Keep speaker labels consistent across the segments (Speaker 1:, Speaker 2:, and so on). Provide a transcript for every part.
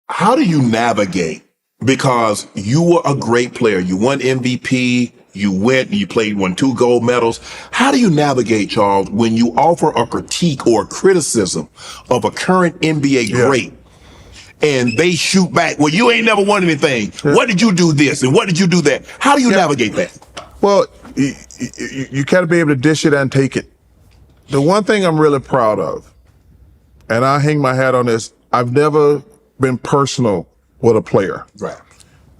Speaker 1: how do you navigate? Because you were a great player. You won MVP. You won 2 gold medals. How do you navigate, Charles, when you offer a critique or a criticism of a current NBA great and they shoot back, well, you ain't never won anything. What did you do this and what did you do that? How do you navigate that?
Speaker 2: Well, you got to be able to dish it and take it. The one thing I'm really proud of, and I hang my hat on this, I've never been personal with a player.
Speaker 1: Right.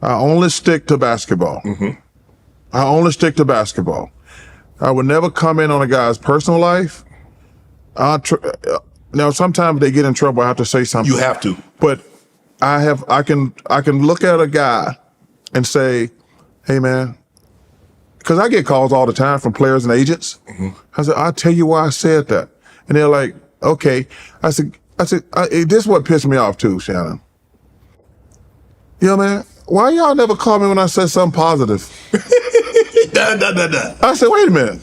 Speaker 2: I only stick to basketball. I only stick to basketball. I would never comment on a guy's personal life. Now, sometimes they get in trouble. I have to say something.
Speaker 1: You have to.
Speaker 2: But I can look at a guy and say, hey, man, because I get calls all the time from players and agents. I said, I'll tell you why I said that. And they're like, okay. I said, this is what pissed me off too, Shannon. Man, why y'all never call me when I said something positive? I said, wait a minute.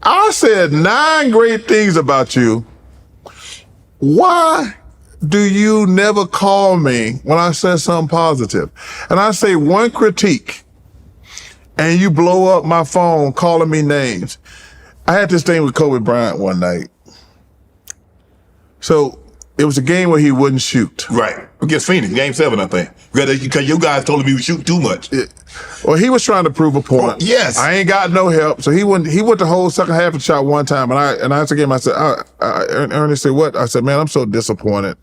Speaker 2: I said 9 great things about you. Why do you never call me when I said something positive? And I say one critique and you blow up my phone calling me names. I had this thing with Kobe Bryant one night. So it was a game where he wouldn't shoot.
Speaker 1: Right. Against Phoenix, game 7, I think. Because you guys told him he would shoot too much.
Speaker 2: Well, he was trying to prove a point.
Speaker 1: Oh, yes.
Speaker 2: I ain't got no help. So he went the whole second half and shot one time. And I asked him, I said, Ernie said, what? I said, man, I'm so disappointed.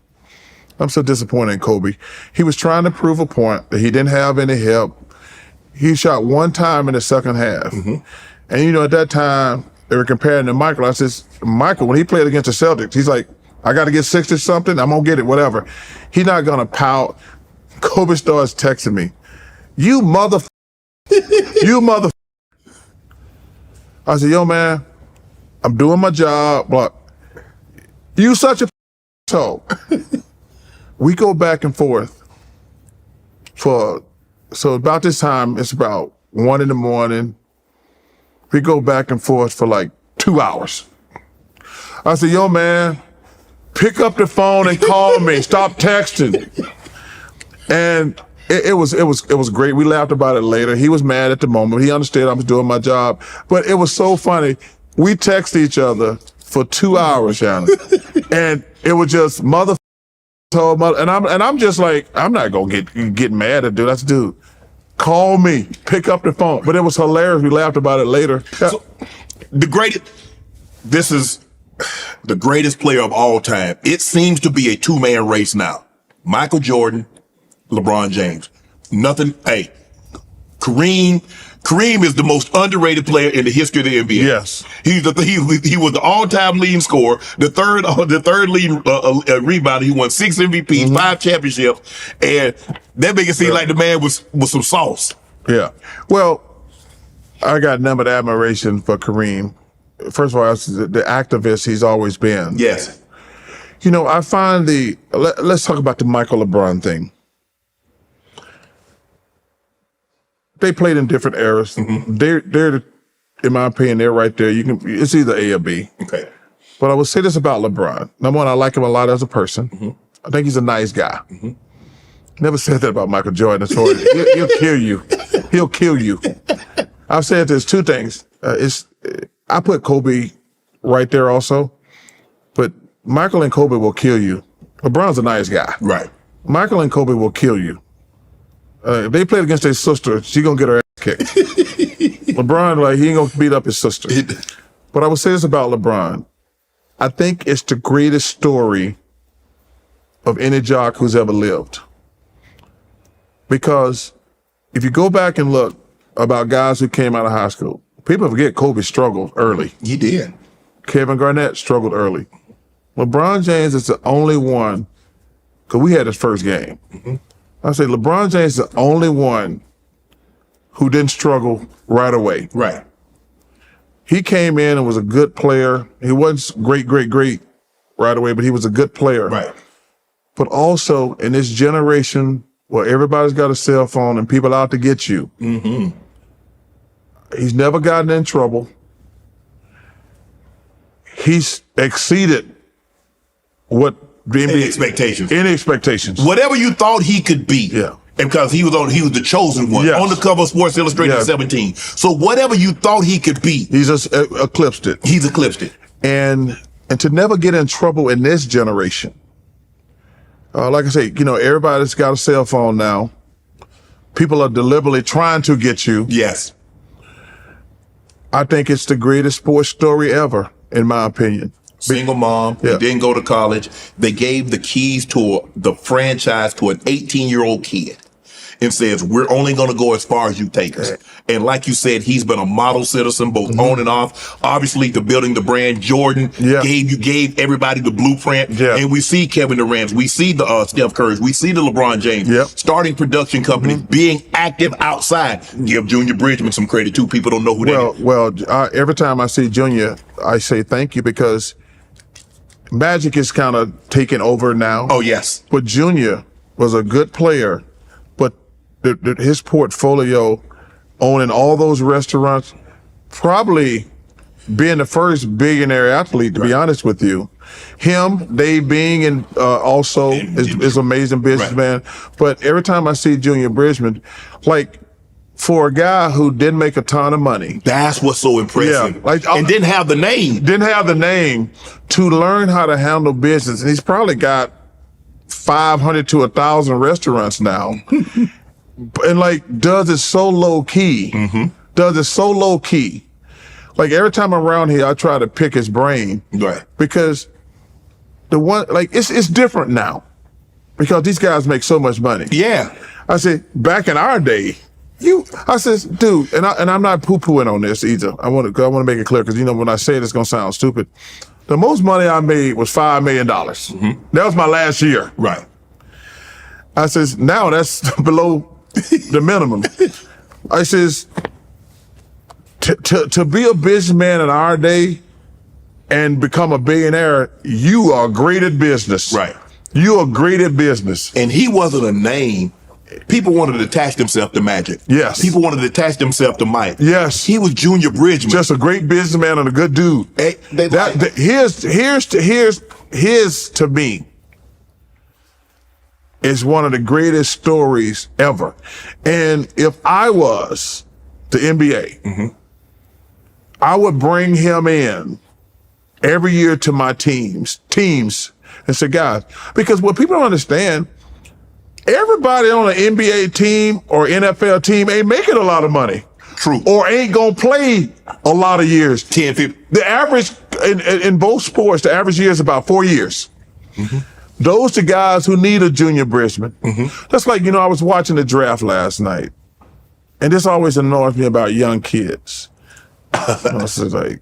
Speaker 2: I'm so disappointed in Kobe. He was trying to prove a point that he didn't have any help. He shot one time in the second half. And at that time, they were comparing to Michael. I said, Michael, when he played against the Celtics, he's like, I got to get 60 something. I'm going to get it, whatever. He's not going to pout. Kobe starts texting me. You mother. I said, yo, man, I'm doing my job, but you such a so we go back and forth so about this time, it's about 1 a.m. We go back and forth for like 2 hours. I said, yo, man, pick up the phone and call me. Stop texting. And it was great. We laughed about it later. He was mad at the moment. He understood I was doing my job. But it was so funny. We texted each other for 2 hours, Shannon. And it was just mother. And I'm just like, I'm not gonna get mad at dude. That's dude. Call me. Pick up the phone. But it was hilarious. We laughed about it later.
Speaker 1: So, this is the greatest player of all time. It seems to be a 2-man race now. Michael Jordan, LeBron James. Hey, Kareem is the most underrated player in the history of the NBA.
Speaker 2: Yes.
Speaker 1: He was the all-time leading scorer, the third leading rebounder. He won 6 MVPs, 5 championships, and that make it seem like the man was some sauce.
Speaker 2: Yeah. Well, I got numbered admiration for Kareem. First of all, the activist he's always been.
Speaker 1: Yes.
Speaker 2: I find let's talk about the Michael LeBron thing. They played in different eras. They're, in my opinion, they're right there. It's either A or B.
Speaker 1: Okay.
Speaker 2: But I would say this about LeBron. Number one, I like him a lot as a person. I think he's a nice guy. Never said that about Michael Jordan. He'll kill you. He'll kill you. I've said there's 2 things. I put Kobe right there also, but Michael and Kobe will kill you. LeBron's a nice guy.
Speaker 1: Right.
Speaker 2: Michael and Kobe will kill you. If they played against their sister, she gonna get her ass kicked. LeBron, he ain't gonna beat up his sister. But I would say this about LeBron. I think it's the greatest story of any jock who's ever lived. Because if you go back and look about guys who came out of high school, people forget Kobe struggled early.
Speaker 1: He did.
Speaker 2: Kevin Garnett struggled early. LeBron James is the only one, because we had his first game. I say LeBron James is the only one who didn't struggle right away.
Speaker 1: Right.
Speaker 2: He came in and was a good player. He wasn't great right away, but he was a good player.
Speaker 1: Right.
Speaker 2: But also in this generation where everybody's got a cell phone and people out to get you, he's never gotten in trouble. He's exceeded what
Speaker 1: Any expectations.
Speaker 2: Any expectations.
Speaker 1: Whatever you thought he could be.
Speaker 2: Yeah.
Speaker 1: And because he was the chosen one,
Speaker 2: yes.
Speaker 1: on the cover of Sports Illustrated 17. So whatever you thought he could be,
Speaker 2: he's just eclipsed it.
Speaker 1: He's eclipsed it.
Speaker 2: And to never get in trouble in this generation. Like I say, everybody's got a cell phone now. People are deliberately trying to get you.
Speaker 1: Yes.
Speaker 2: I think it's the greatest sports story ever, in my opinion.
Speaker 1: Single mom, he didn't go to college. They gave the keys to the franchise to an 18-year-old kid and says, we're only going to go as far as you take us. And like you said, he's been a model citizen, both on and off. Obviously, to building the brand, Jordan gave everybody the blueprint. Yeah. And we see Kevin Durant, we see the Steph Curry, we see the LeBron James starting production companies, being active outside. Give Junior Bridgeman some credit too. People don't know who that is.
Speaker 2: Well, every time I see Junior, I say thank you, because Magic is kind of taking over now.
Speaker 1: Oh, yes.
Speaker 2: But Junior was a good player, but his portfolio, owning all those restaurants, probably being the first billionaire athlete, to be honest with you. Him, Dave Bing, and also is amazing businessman. But every time I see Junior Bridgeman, like, for a guy who didn't make a ton of money.
Speaker 1: That's what's so impressive.
Speaker 2: Yeah,
Speaker 1: and didn't have the name.
Speaker 2: Didn't have the name to learn how to handle business. And he's probably got 500 to 1,000 restaurants now. And does it so low key. Does it so low key. Like, every time I'm around here, I try to pick his brain.
Speaker 1: Right.
Speaker 2: Because it's different now. Because these guys make so much money.
Speaker 1: Yeah.
Speaker 2: I say, back in our day, I says, dude, and I'm not poo-pooing on this either. I want to make it clear, because when I say it, it's gonna sound stupid. The most money I made was $5 million. That was my last year.
Speaker 1: Right.
Speaker 2: I says, now that's below the minimum. I says, to be a businessman in our day and become a billionaire, you are great at business.
Speaker 1: Right.
Speaker 2: You are great at business.
Speaker 1: And he wasn't a name. People wanted to attach themselves to Magic.
Speaker 2: Yes.
Speaker 1: People wanted to attach themselves to Mike.
Speaker 2: Yes.
Speaker 1: He was Junior Bridgeman.
Speaker 2: Just a great businessman and a good dude. Here's to me is one of the greatest stories ever. And if I was the NBA, I would bring him in every year to my teams, and say, guys, because what people don't understand, everybody on an NBA team or NFL team ain't making a lot of money.
Speaker 1: True.
Speaker 2: Or ain't gonna play a lot of years.
Speaker 1: 10, 15.
Speaker 2: The average, in both sports, the average year is about 4 years. Those the guys who need a Junior Bridgeman. That's like, I was watching the draft last night, and this always annoys me about young kids. I was like,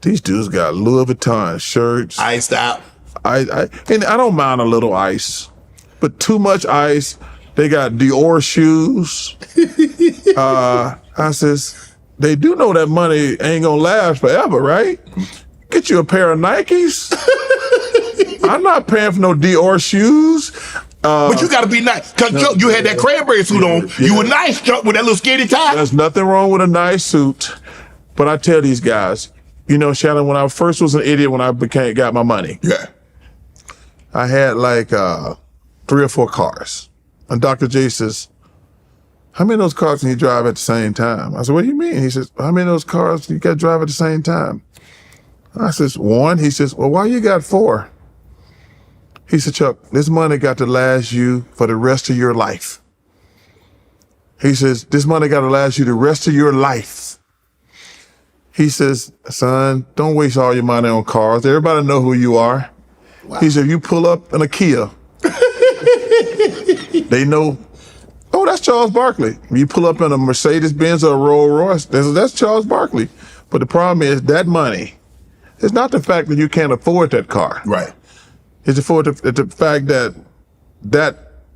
Speaker 2: these dudes got Louis Vuitton shirts.
Speaker 1: Iced out.
Speaker 2: And I don't mind a little ice, but too much ice. They got Dior shoes. I says, they do know that money ain't gonna last forever, right? Get you a pair of Nikes. I'm not paying for no Dior shoes.
Speaker 1: But you gotta be nice. Cause you had that cranberry suit on. Yeah. You were nice, Chuck, with that little skinny tie.
Speaker 2: There's nothing wrong with a nice suit. But I tell these guys, Shannon, when I first was an idiot, when I got my money.
Speaker 1: Yeah.
Speaker 2: I had 3 or 4 cars. And Dr. J says, how many of those cars can you drive at the same time? I said, what do you mean? He says, how many of those cars you got to drive at the same time? I says, 1. He says, well, why you got 4? He said, Chuck, this money got to last you for the rest of your life. He says, this money got to last you the rest of your life. He says, son, don't waste all your money on cars. Everybody know who you are. Wow. He said, if you pull up in a Kia, they know, oh, that's Charles Barkley. If you pull up in a Mercedes-Benz or a Rolls-Royce, that's Charles Barkley. But the problem is that money, it's not the fact that you can't afford that car.
Speaker 1: Right.
Speaker 2: It's the fact that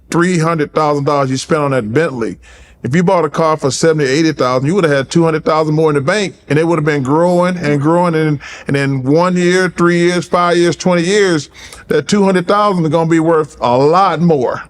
Speaker 2: $300,000 you spent on that Bentley, if you bought a car for $70,000, $80,000, you would have had $200,000 more in the bank, and it would have been growing and growing. And in 1 year, 3 years, 5 years, 20 years, that $200,000 is going to be worth a lot more.